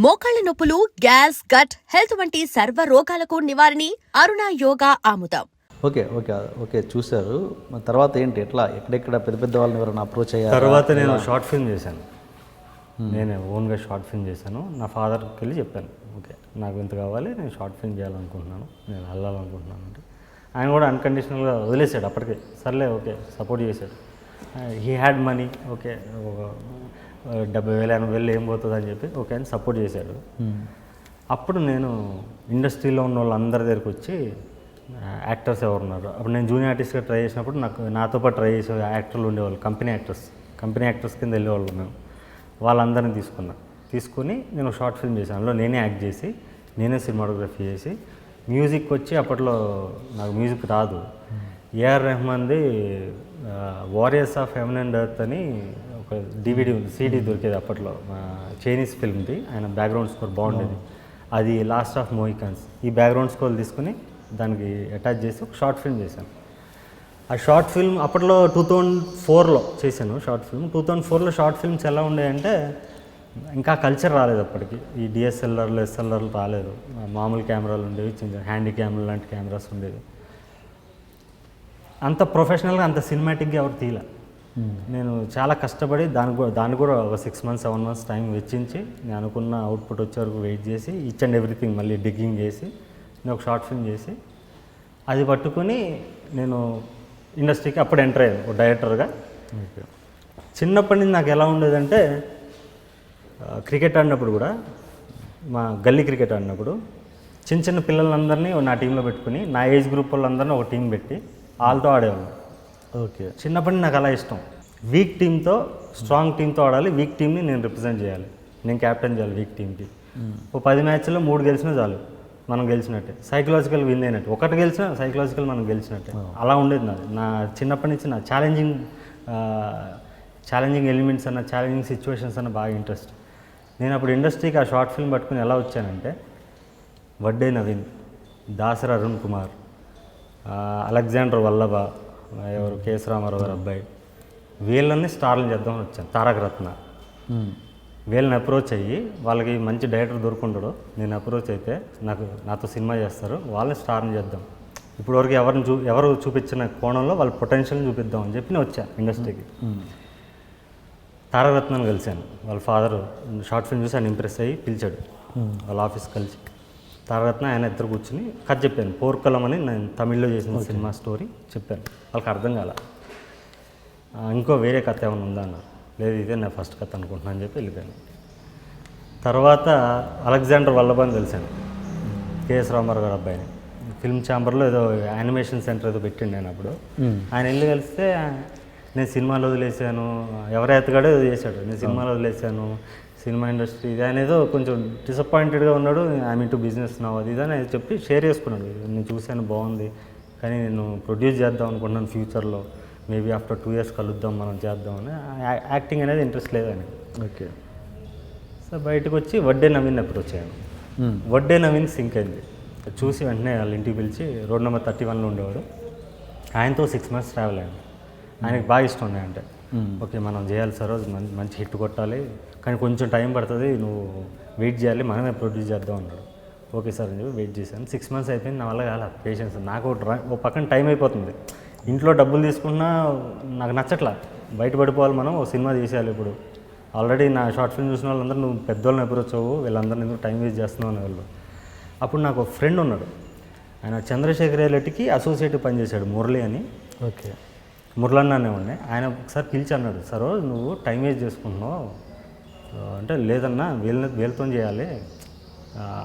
మోకాళ్ల నొప్పులు, gas, gut health వంటి సర్వ రోగాలకు నివారణి అరుణ యోగా ఆముదం. ఓకే చూశారు. తర్వాత ఏంటి, ఎట్లా ఎక్కడెక్కడ పెద్ద పెద్ద వాళ్ళని ఎవరైనా అప్రోచ్ అయ్యారు? తర్వాత నేను షార్ట్ ఫిల్మ్ చేశాను. నేనే ఓన్గా షార్ట్ ఫిల్మ్ చేశాను. నా ఫాదర్కి వెళ్ళి చెప్పాను, ఓకే నాకు ఇంత కావాలి, నేను షార్ట్ ఫిల్మ్ చేయాలనుకుంటున్నాను, నేను వెళ్ళాలనుకుంటున్నాను అంటే ఆయన కూడా అన్కండిషనల్గా వదిలేశాడు. అప్పటికే సర్లే ఓకే సపోర్ట్ చేశాడు. హీ హ్యాడ్ మనీ, ఓకే 70,000 80,000 ఏం పోతుంది అని చెప్పి ఓకే అని సపోర్ట్ చేశాడు. అప్పుడు నేను ఇండస్ట్రీలో ఉన్న వాళ్ళందరి దగ్గరికి వచ్చి యాక్టర్స్ ఎవరున్నారు, అప్పుడు నేను జూనియర్ ఆర్టిస్ట్గా ట్రై చేసినప్పుడు నాతో పాటు ట్రై చేసే యాక్టర్లు ఉండేవాళ్ళు, కంపెనీ యాక్టర్స్ కింద వెళ్ళేవాళ్ళు. మేము వాళ్ళందరినీ తీసుకుని నేను షార్ట్ ఫిల్మ్ చేశాను. అందులో నేనే యాక్ట్ చేసి, నేనే సినిమాటోగ్రఫీ చేసి, మ్యూజిక్ వచ్చి అప్పట్లో నాకు మ్యూజిక్ రాదు. ఏఆర్ రెహమాన్ది warriors of heaven and earth అని ఒక సీడీ దొరికేది అప్పట్లో, చైనీస్ ఫిల్మ్ది. ఆయన బ్యాక్గ్రౌండ్ స్కోర్ బాగుండేది. అది లాస్ట్ ఆఫ్ మోహికన్స్. ఈ బ్యాక్గ్రౌండ్ స్కోర్ తీసుకుని దానికి అటాచ్ చేసి ఒక షార్ట్ ఫిల్మ్ చేశాను. ఆ షార్ట్ ఫిల్మ్ అప్పట్లో 2004లో చేశాను షార్ట్ ఫిల్మ్. 2004లో షార్ట్ ఫిల్మ్స్ ఎలా ఉండేయంటే ఇంకా కల్చర్ రాలేదు అప్పటికి. ఈ డిఎస్ఎల్ఆర్లు ఎస్ఎల్ఆర్లు రాలేదు. మామూలు కెమెరాలు ఉండేవి, చిన్న హ్యాండీ కెమెరా లాంటి కెమెరాస్ ఉండేవి. అంత ప్రొఫెషనల్గా అంత సినిమాటిక్గా ఎవరు తీయలే. నేను చాలా కష్టపడి దాన్ని కూడా ఒక 6 months 7 months టైం వెచ్చించి నేను అనుకున్న అవుట్పుట్ వచ్చే వరకు వెయిట్ చేసి ఈచ్ అండ్ ఎవ్రీథింగ్ మళ్ళీ డిగ్గింగ్ చేసి నేను ఒక షార్ట్ ఫిల్మ్ చేసి అది పట్టుకొని నేను ఇండస్ట్రీకి అప్పుడు ఎంటర్ అయ్యాను ఒక డైరెక్టర్గా. చిన్నప్పటి నుంచి నాకు ఎలా ఉండేదంటే క్రికెట్ ఆడినప్పుడు కూడా, మా గల్లీ క్రికెట్ ఆడినప్పుడు చిన్న చిన్న పిల్లలందరినీ నా టీంలో పెట్టుకుని, నా ఏజ్ గ్రూప్ వాళ్ళందరినీ ఒక టీం పెట్టి వాళ్ళతో ఆడేవాళ్ళు. ఓకే, చిన్నప్పటి నాకు అలా ఇష్టం. వీక్ టీంతో స్ట్రాంగ్ టీంతో ఆడాలి, వీక్ టీంని నేను రిప్రజెంట్ చేయాలి, నేను క్యాప్టెన్ చేయాలి వీక్ టీంకి. ఓ 10 మ్యాచ్ల్లో 3 గెలిచినా చాలు, మనం గెలిచినట్టే. సైకలాజికల్ విన్ అయినట్టు, ఒకటి గెలిచినా సైకలాజికల్ మనం గెలిచినట్టే. అలా ఉండేది నా చిన్నప్పటి నుంచి. నా ఛాలెంజింగ్ ఎలిమెంట్స్ అన్న, ఛాలెంజింగ్ సిచ్యువేషన్స్ అన్న బాగా ఇంట్రెస్ట్. నేను అప్పుడు ఇండస్ట్రీకి ఆ షార్ట్ ఫిల్మ్ పట్టుకుని ఎలా వచ్చానంటే, వడ్డే నవీన్, దాసరి అరుణ్ కుమార్, అలెగ్జాండర్ వల్లభ, ఎవరు కేఎస్ రామారావు గారు అబ్బాయి, వీళ్ళని స్టార్లను చేద్దామని వచ్చాను. తారక రత్న, వీళ్ళని అప్రోచ్ అయ్యి, వాళ్ళకి మంచి డైరెక్టర్ దొరుకుంటాడు, నేను అప్రోచ్ అయితే నాతో సినిమా చేస్తారు, వాళ్ళని స్టార్ని చేద్దాం, ఇప్పటివరకు ఎవరు చూపించిన కోణంలో వాళ్ళ పొటెన్షియల్ని చూపిద్దాం అని చెప్పి నేను వచ్చాను ఇండస్ట్రీకి. తారక రత్నాన్ని కలిశాను. వాళ్ళ ఫాదర్ షార్ట్ ఫిల్మ్ చూసి ఆయన ఇంప్రెస్ అయ్యి పిలిచాడు వాళ్ళ ఆఫీస్ కలిసి. తారకరత్న ఆయన ఇద్దరు కూర్చుని కథ చెప్పాను. పోర్కలం అని నేను తమిళ్లో చేసిన సినిమా స్టోరీ చెప్పాను. వాళ్ళకి అర్థం కాల. ఇంకో వేరే కథ ఏమైనా ఉందా అన్నారు. లేదు, ఇదే నా ఫస్ట్ కథ అనుకుంటున్నాను అని చెప్పి వెళ్ళిపోయాను. తర్వాత అలెగ్జాండర్ వల్లభని తెలిసాను, కేఎస్ రామారావు గారు అబ్బాయిని. ఫిల్మ్ ఛాంబర్లో ఏదో యానిమేషన్ సెంటర్ ఏదో పెట్టిండు నేను అప్పుడు. ఆయన వెళ్ళి కలిస్తే, నేను సినిమాలో వదిలేసాను, ఎవరు ఎత్తగాడో ఏదో చేశాడు, నేను సినిమాలో వదిలేసాను, సినిమా ఇండస్ట్రీ ఇది అనేదో కొంచెం డిసప్పాయింటెడ్గా ఉన్నాడు, ఐ మీన్ టు బిజినెస్ నా అది అని చెప్పి షేర్ చేసుకున్నాడు. నేను చూశాను బాగుంది, కానీ నేను ప్రొడ్యూస్ చేద్దాం అనుకుంటున్నాను ఫ్యూచర్లో, మేబీ ఆఫ్టర్ 2 years కలుద్దాం, మనం చేద్దామని. యాక్టింగ్ అనేది ఇంట్రెస్ట్ లేదని. ఓకే, సో బయటకు వచ్చి వడ్డే నవీన్ అప్రోచ్ అయ్యాను. వడ్డే నవీన్ సింక్ అయింది. చూసి వెంటనే వాళ్ళ ఇంటికి పిలిచి, రోడ్ నెంబర్ 31లో ఉండేవాడు, ఆయనతో 6 months ట్రావెల్ అయ్యాను. ఆయనకి బాగా ఇష్టం ఉన్నాయి అంటే, ఓకే మనం చేయాలి సరోజ్, మంచి హిట్ కొట్టాలి, కానీ కొంచెం టైం పడుతుంది, నువ్వు వెయిట్ చేయాలి, మనమే ప్రొడ్యూస్ చేద్దాం అన్నాడు. ఓకే సార్ అని చెప్పి వెయిట్ చేశాను. 6 months అయిపోయింది, నా వల్ల కాల పేషెన్స్. నాకు ఒక పక్కన టైం అయిపోతుంది, ఇంట్లో డబ్బులు తీసుకున్నా నాకు నచ్చట్లా, బయటపడిపోవాలి, మనం ఒక సినిమా తీసేయాలి. ఇప్పుడు ఆల్రెడీ నా షార్ట్ ఫిల్మ్ చూసిన వాళ్ళందరూ నువ్వు పెద్దోళ్ళని అప్రోచ్ అవ్వు, వీళ్ళందరినీ ఎందుకు టైం వేస్ట్ చేస్తున్నావు అనే వాళ్ళు. అప్పుడు నాకు ఒక ఫ్రెండ్ ఉన్నాడు, ఆయన చంద్రశేఖర్ రైలెట్కి అసోసియేట్ పనిచేశాడు, మురళి అని. ఓకే, మురళన్ననే ఉన్నాయి. ఆయన ఒకసారి పిలిచి అన్నాడు, సరో నువ్వు టైం వేస్ట్ చేసుకుంటున్నావు అంటే, లేదన్నా వీళ్ళతో చేయాలి,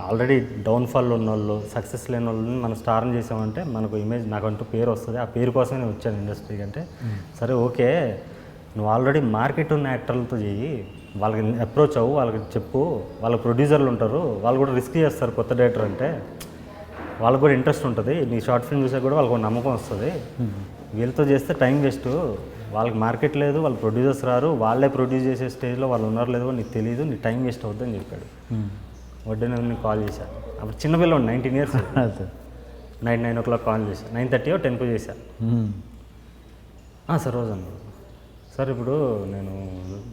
ఆల్రెడీ డౌన్ఫాల్లో ఉన్న వాళ్ళు, సక్సెస్ లేని వాళ్ళని మనం స్టార్ని చేసామంటే మనకు ఇమేజ్, నాకంటూ పేరు వస్తుంది, ఆ పేరు కోసమే నేను వచ్చాను ఇండస్ట్రీకి అంటే. సరే ఓకే, నువ్వు ఆల్రెడీ మార్కెట్ ఉన్న యాక్టర్లతో చెయ్యి, వాళ్ళకి అప్రోచ్ అవ్వు, వాళ్ళకి చెప్పు, వాళ్ళ ప్రొడ్యూసర్లు ఉంటారు, వాళ్ళు కూడా రిస్క్ చేస్తారు, కొత్త డైరెక్టర్ అంటే వాళ్ళకు కూడా ఇంట్రెస్ట్ ఉంటుంది, నీ షార్ట్ ఫిల్మ్ చూసే కూడా వాళ్ళకు నమ్మకం వస్తుంది. వీళ్ళతో చేస్తే టైం వేస్ట్, వాళ్ళకి మార్కెట్ లేదు, వాళ్ళు ప్రొడ్యూసర్స్ రారు, వాళ్ళే ప్రొడ్యూస్ చేసే స్టేజ్లో వాళ్ళు ఉన్నారు లేదో నీకు తెలియదు, నీ టైం వేస్ట్ అవుతుందని చెప్పాడు. వడ్డే నేను కాల్ చేశాను. అప్పుడు చిన్నపిల్లలు 19 years. నైట్ 9 o'clock కాల్ చేశాను, 9:30 or 10 చేశాను. సార్ రోజు అన్నాడు. సార్ ఇప్పుడు నేను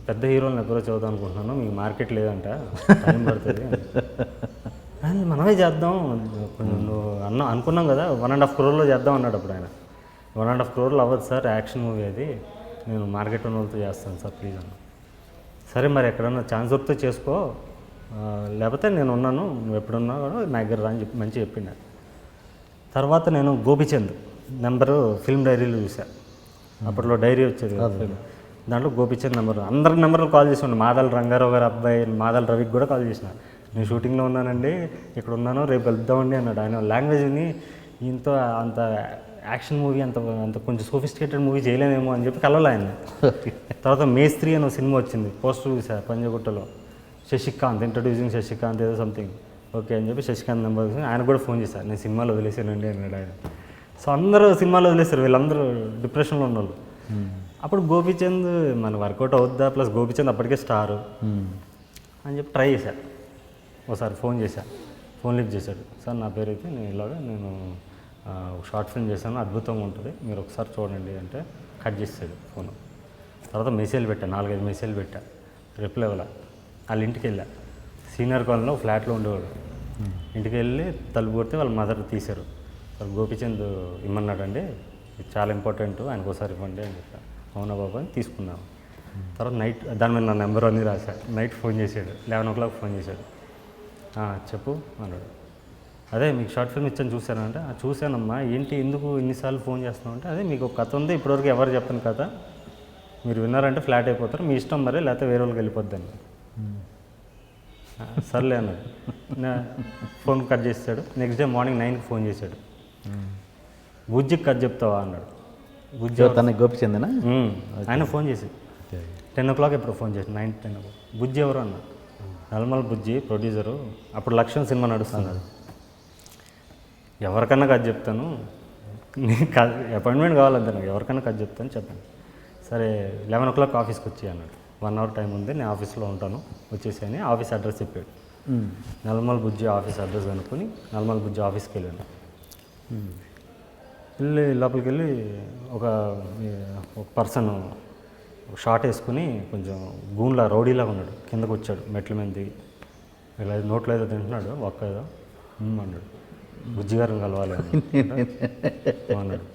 పెద్ద హీరోలను అప్రోచ్ అవుదాం అనుకుంటున్నాను, మీకు మార్కెట్ లేదంట, టైం పడుతుంది, అండ్ మనమే చేద్దాం నువ్వు అనుకున్నాం కదా 1.5 crore చేద్దాం అన్నాడు అప్పుడు ఆయన. 1.5 crore అవ్వదు సార్, యాక్షన్ మూవీ అది, నేను మార్కెట్ ఉన్న వాళ్ళతో చేస్తాను సార్ ప్లీజ్ అన్న. సరే మరి ఎక్కడన్నా ఛాన్స్ దొరికితే చేసుకో, లేకపోతే నేను ఉన్నాను, నువ్వు ఎప్పుడున్నా కూడా నా దగ్గర రా అని చెప్పి మంచిగా చెప్పిండు. తర్వాత నేను గోపిచంద్ నెంబరు ఫిల్మ్ డైరీలో చూసాను. అప్పట్లో డైరీ వచ్చేది కదా, దాంట్లో గోపిచంద్ నెంబర్, అందరి నెంబర్లు కాల్ చేసి ఉండే, మాదల రంగారావు గారు అబ్బాయి మాదల రవికి కూడా కాల్ చేసిన, నేను షూటింగ్లో ఉన్నానండి, ఇక్కడ ఉన్నాను, రేపు కలుద్దామండి అన్నాడు. ఆయన లాంగ్వేజ్ని ఇంత అంత యాక్షన్ మూవీ అంత అంత కొంచెం సోఫిస్టికేటెడ్ మూవీ చేయలేనేమో అని చెప్పి కలవలే ఆయన. తర్వాత మేస్త్రి అని సినిమా వచ్చింది, పోస్టర్ చూసా పంజగుట్టలో, శశికాంత్ ఇంట్రడ్యూసింగ్ శశికాంత్ ఏదో సంథింగ్, ఓకే అని చెప్పి శశికాంత్ నెంబర్ ఆయన కూడా ఫోన్ చేశారు, నేను సినిమాలో వదిలేసానండి అన్నాడు ఆయన. సో అందరూ సినిమాలో వదిలేస్తారు, వీళ్ళందరూ డిప్రెషన్లో ఉన్నోళ్ళు. అప్పుడు గోపిచంద్ మన వర్కౌట్ అవుద్దా, ప్లస్ గోపిచంద్ అప్పటికే స్టారు అని చెప్పి ట్రై చేశాను. ఒకసారి ఫోన్ చేశాను, ఫోన్ లిఫ్ట్ చేశాడు, సార్ నా పేరు అయితే నేను షార్ట్ ఫిల్మ్ చేశాను, అద్భుతంగా ఉంటుంది, మీరు ఒకసారి చూడండి అంటే కట్ చేసాడు ఫోన్. తర్వాత మెసేజ్లు పెట్టా, 4-5 మెసేజ్లు పెట్టా, రిప్లై ఇవ్వాల. వాళ్ళ ఇంటికి వెళ్ళా, సీనియర్ కాలనీలో ఫ్లాట్లో ఉండేవాడు. ఇంటికి వెళ్ళి తలుపు కొడితే వాళ్ళ మదర్ తీశారు, సార్ గోపిచంద్ ఇమ్మన్నాడండి, ఇది చాలా ఇంపార్టెంట్, ఆయనకు ఒకసారి ఇవ్వండి అని చెప్పాను. అవునా బాబు అని తీసుకున్నాను. తర్వాత నైట్ దాని మీద నా నెంబర్ అన్నీ రాశాడు. నైట్ ఫోన్ చేశాడు, 11 o'clock ఫోన్ చేశాడు, చెప్పు అన్నాడు. అదే మీకు షార్ట్ ఫిల్మ్ ఇచ్చాను చూశానంటే, చూశానమ్మా, ఏంటి ఎందుకు ఇన్నిసార్లు ఫోన్ చేస్తున్నావు అంటే, అదే మీకు ఒక కథ ఉంది, ఇప్పటివరకు ఎవరు చెప్పను కథ, మీరు విన్నారంటే ఫ్లాట్ అయిపోతారు, మీ ఇష్టం మరి, లేకపోతే వేరే వాళ్ళకి వెళ్ళిపోద్దని. సర్లే అన్నాడు. ఫోన్ కట్ చేస్తాడు. నెక్స్ట్ డే మార్నింగ్ 9కి ఫోన్ చేశాడు, బుజ్జికి కథ చెప్తావా అన్నాడు. బుజ్జి తనకి గోపిచందేనా? ఆయన ఫోన్ చేసి 10 o'clock ఎప్పుడు ఫోన్ చేసి 9-10 o'clock. బుజ్జి ఎవరు అన్న, నల్మల్ బుజ్జి ప్రొడ్యూసరు, అప్పుడు లక్ష్యం సినిమా నడుస్తున్నాడు, ఎవరికన్నా కథ చెప్తాను, అపాయింట్మెంట్ కావాలంటే నాకు, ఎవరికన్నా కథ చెప్తాను చెప్పండి. సరే 11 o'clock ఆఫీస్కి వచ్చి అన్నాడు, 1 hour టైం ఉంది, నేను ఆఫీస్లో ఉంటాను వచ్చేసి అని ఆఫీస్ అడ్రస్ చెప్పాడు. నల్మల్ బుజ్జి ఆఫీస్ అడ్రస్ కనుక్కొని నల్మల్ బుజ్జి ఆఫీస్కి వెళ్ళాను. వెళ్ళి లోపలికి వెళ్ళి ఒక పర్సన్ షార్ట్ వేసుకుని కొంచెం గూన్లా రౌడీలాగా ఉన్నాడు, కిందకు వచ్చాడు, మెట్ల మీద దిగి ఇలా నోట్లో ఏదో తింటున్నాడు, ఒక్క ఏదో అన్నాడు, బుజ్జి గారిని కలవాలి అన్నాడు.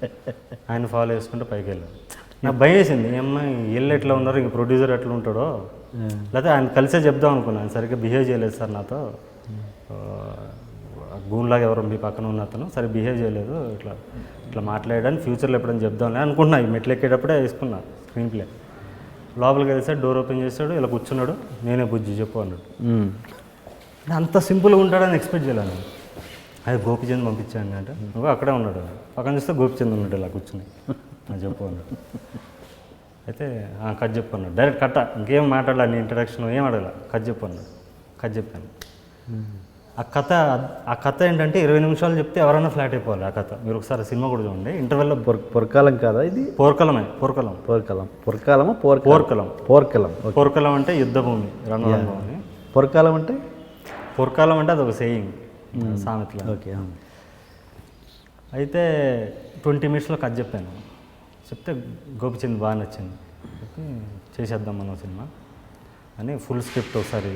ఆయన ఫాలో చేసుకుంటే పైకి వెళ్ళాను. నాకు భయం వేసింది, ఏమన్నా వీళ్ళు ఎట్లా ఉన్నారు, ఇంక ప్రొడ్యూసర్ ఎట్లా ఉంటాడో, లేకపోతే ఆయన కలిసే చెప్దాం అనుకున్నాను, ఆయన సరిగ్గా బిహేవ్ చేయలేదు సార్ నాతో, గూన్లాగా ఎవరు మీ పక్కన ఉన్న అతను సరే బిహేవ్ చేయలేదు, ఇట్లా మాట్లాడాను, ఫ్యూచర్లో ఎప్పుడైనా చెప్దాంలే అనుకుంటున్నా. ఈ మెట్లు ఎక్కేటప్పుడే వేసుకున్నా స్క్రీన్ ప్లే. లోపలికి వెళ్ళేసాడు, డోర్ ఓపెన్ చేశాడు, ఇలా కూర్చున్నాడు, నేనే బుజ్జి చెప్పు అన్నాడు. అంత సింపుల్గా ఉంటాడని ఎక్స్పెక్ట్ చేయలేను. అది గోపిచంద్ పంపించాను అంటే, నువ్వు అక్కడే ఉన్నాడు, పక్కన చూస్తే గోపిచంద్ ఉన్నాడు ఇలా కూర్చుని, చెప్పు అన్నాడు. అయితే కట్ చెప్పు అన్నాడు, డైరెక్ట్ కట్ట, ఇంకేం మాట్లాడాలి, నీ ఇంట్రడక్షన్ ఏం అడగల, కట్ చెప్పు అన్నాడు. కట్ చెప్పాను. ఆ కథ ఏంటంటే 20 నిమిషాలు చెప్తే ఎవరైనా ఫ్లాట్ అయిపోవాలి. ఆ కథ మీరు ఒకసారి సినిమా కూడా చూడండి, ఇంటర్వెల్లో. పొరకాలం కాదా ఇది? పోర్కలం. పోర్కలం అంటే యుద్ధభూమి, రణరంగం. పొరకాలం అంటే అది ఒక సేయింగ్, సామెతలో. ఓకే. అయితే 20 minutesలో కథ చెప్పాను. చెప్తే గోపిచంద్ బాగా నచ్చింది, చేసేద్దాం మనం సినిమా అని ఫుల్ స్క్రిప్ట్ ఒకసారి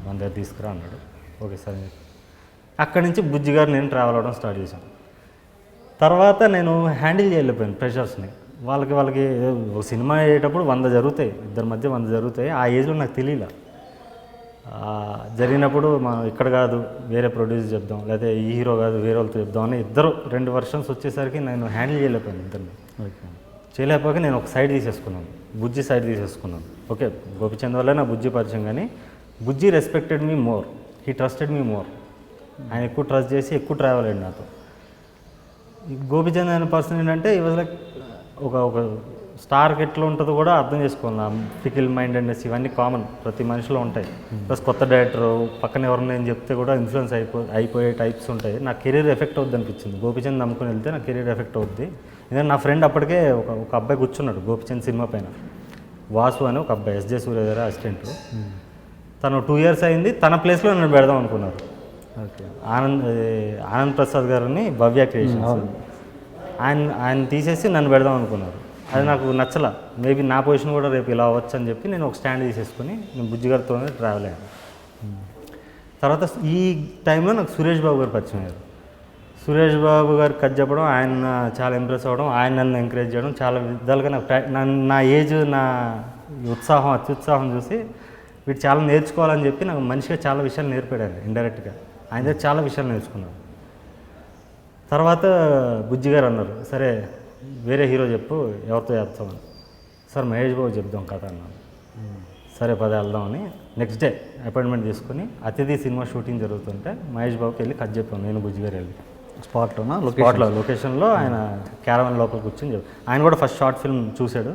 మన దగ్గర తీసుకురా అన్నాడు. Okay sir. అక్కడి నుంచి బుజ్జి గారు నేను ట్రావెల్ అవ్వడం స్టార్ట్ చేశాను. తర్వాత నేను హ్యాండిల్ చేయలేకపోయాను ప్రెషర్స్ని. వాళ్ళకి ఒక సినిమా అయ్యేటప్పుడు 100 జరుగుతాయి, ఇద్దరి మధ్య 100 జరుగుతాయి. ఆ ఏజ్లో నాకు తెలియలే. జరిగినప్పుడు మనం ఇక్కడ కాదు వేరే ప్రొడ్యూసర్ చెప్దాం, లేకపోతే ఈ హీరో కాదు వేరే వాళ్ళతో చెప్దాం అని 2 versions వచ్చేసరికి నేను హ్యాండిల్ చేయలేకపోయాను ఇద్దరిని. చేయలేకపోయాక నేను ఒక సైడ్ తీసేసుకున్నాను, బుజ్జి సైడ్ తీసేసుకున్నాను. ఓకే, గోపిచంద్ వల్ల నా బుజ్జి పరిచయం, కానీ Bujji respected me more, he trusted me more. ఆయన ఎక్కువ ట్రస్ట్ చేసి ఎక్కువ ట్రావెల్ అయ్యింది నాతో. గోపిచంద్ అనే పర్సన్ ఏంటంటే ఈ వాజ్ లైక్ ఒక స్టార్కి ఎట్లా ఉంటుందో కూడా అర్థం చేసుకోవాలి. ఫికిల్ మైండెడ్నెస్ ఇవన్నీ కామన్, ప్రతి మనిషిలో ఉంటాయి. ప్లస్ కొత్త డైరెక్టర్ పక్కన ఎవరైనా నేను చెప్తే కూడా ఇన్ఫ్లుయెన్స్ అయిపోయే టైప్స్ ఉంటాయి. నా కెరీర్ ఎఫెక్ట్ అవుద్ది అనిపించింది. గోపిచంద్ నమ్ముకుని వెళ్తే నా కెరీర్ ఎఫెక్ట్ అవుద్ది. ఎందుకంటే నా ఫ్రెండ్ అప్పటికే ఒక అబ్బాయి కూర్చున్నాడు గోపిచంద్ సినిమా పైన, వాసు అని ఒక అబ్బాయి, ఎస్జే సూర్య గారు అసిస్టెంట్. తను 2 years అయింది, తన ప్లేస్లో నన్ను పెడదాం అనుకున్నారు. ఓకే. ఆనంద్ ప్రసాద్ గారిని భవ్య క్రియేషన్స్, ఆయన తీసేసి నన్ను పెడదాం అనుకున్నారు. అది నాకు నచ్చల. మేబీ నా పొజిషన్ కూడా రేపు ఇలా అవ్వచ్చు అని చెప్పి నేను ఒక స్టాండ్ తీసేసుకొని నేను బుజ్జిగారితోనే ట్రావెల్ అయ్యాను. తర్వాత ఈ టైంలో నాకు సురేష్ బాబు గారు పరిచయం అయ్యారు. సురేష్ బాబు గారికి కథ చెప్పడం, ఆయన చాలా ఇంప్రెస్ అవ్వడం, ఆయన నన్ను ఎంకరేజ్ చేయడం, చాలా విధాలుగా నాకు నా ఏజ్, నా ఉత్సాహం, అత్యుత్సాహం చూసి వీడు చాలా నేర్చుకోవాలని చెప్పి నాకు మనిషిగా చాలా విషయాలు నేర్పాడు ఇండైరెక్ట్గా. ఆయన దగ్గర చాలా విషయాలు నేర్చుకున్నాను. తర్వాత బుజ్జి గారు అన్నారు, సరే వేరే హీరో చెప్పు, ఎవరితో చెప్తామని. సార్ మహేష్ బాబు చెప్దాం కథ అన్నాను. సరే పద వెళ్దామని నెక్స్ట్ డే అపాయింట్మెంట్ తీసుకుని అతిథి సినిమా షూటింగ్ జరుగుతుంటే మహేష్ బాబుకి వెళ్ళి కథ చెప్పాను, నేను బుజ్జి గారు వెళ్ళి. స్పాట్లో లొకేషన్లో ఆయన క్యారవన్ లోపల కూర్చొని చెప్పాను. ఆయన కూడా ఫస్ట్ షార్ట్ ఫిల్మ్ చూశాడు,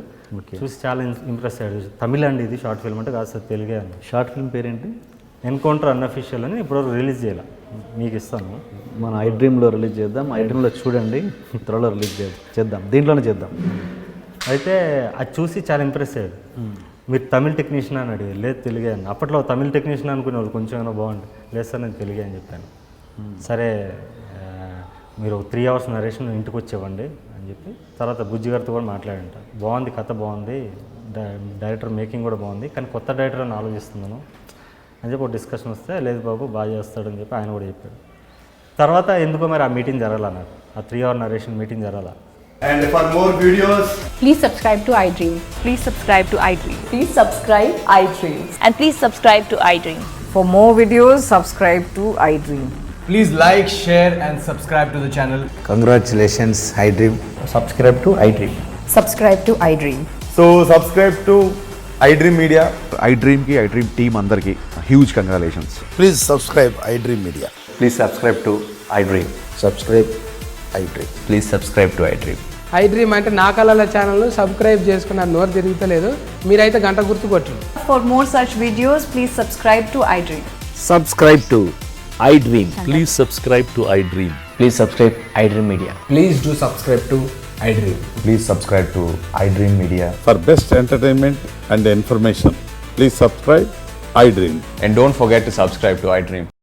చూసి చాలా ఇంప్రెస్ అయ్యాడు. తమిళ అండి ఇది షార్ట్ ఫిల్మ్ అంటే, కాదు సార్ తెలుగే అని. షార్ట్ ఫిల్మ్ పేరేంటి? ఎన్కౌంటర్ అన్అఫీషియల్ అని ఇప్పుడు రిలీజ్ చేయాలి, మీకు ఇస్తాను. మన ఐ డ్రీమ్లో రిలీజ్ చేద్దాం. ఐ డ్రీమ్లో చూడండి, త్వరలో రిలీజ్ చేద్దాం, దీంట్లోనే చేద్దాం. అయితే అది చూసి చాలా ఇంప్రెస్ అయ్యాడు. మీరు తమిళ టెక్నీషియన్ అని అడిగారు. లేదు తెలుగే అని. అప్పట్లో తమిళ టెక్నీషియన్ అనుకునే వాళ్ళు కొంచెం ఏమైనా బాగుంటుంది. లేదు సార్ నేను తెలుగే అని చెప్పాను. సరే మీరు 3 hours నరేషన్ ఇంటికి వచ్చేవ్వండి అని చెప్పి తర్వాత బుజ్జి గారితో కూడా మాట్లాడంట. బాగుంది కథ, బాగుంది, డైరెక్టర్ మేకింగ్ కూడా బాగుంది, కానీ కొత్త డైరెక్టర్ అని ఆలోచిస్తున్నాను అని చెప్పి ఒక డిస్కషన్ వస్తే, లేదు బాబు బాగా చేస్తాడని చెప్పి ఆయన కూడా చెప్పాడు. తర్వాత ఎందుకో మరి ఆ మీటింగ్ జరగాల, నాకు ఆ 3 hour నరేషన్ మీటింగ్ జరగాల. And for more videos, Please subscribe to iDream. Please subscribe to iDream. Please subscribe iDream. And please subscribe to iDream. For more videos, subscribe to iDream. please like, share and subscribe to the channel. Congratulations, iDream. Subscribe to iDream. Subscribe to iDream. So subscribe to iDream Media. iDream की iDream team अंदर की huge congratulations. Please subscribe iDream Media. Please subscribe to iDream. Subscribe iDream. Please subscribe to iDream. iDream అంటే నా కళల ఛానల్ను subscribe చేసుకున్నారు, నోరు తిరుగుతలేదు, మీరైతే గంట గుర్తు కొట్టండి. For more such videos, please subscribe to iDream. Subscribe to iDream. Please subscribe to iDream. Please subscribe iDream Media. Please do subscribe to iDream. Please subscribe to iDream Media. For best entertainment and information, please subscribe iDream. And don't forget to subscribe to iDream.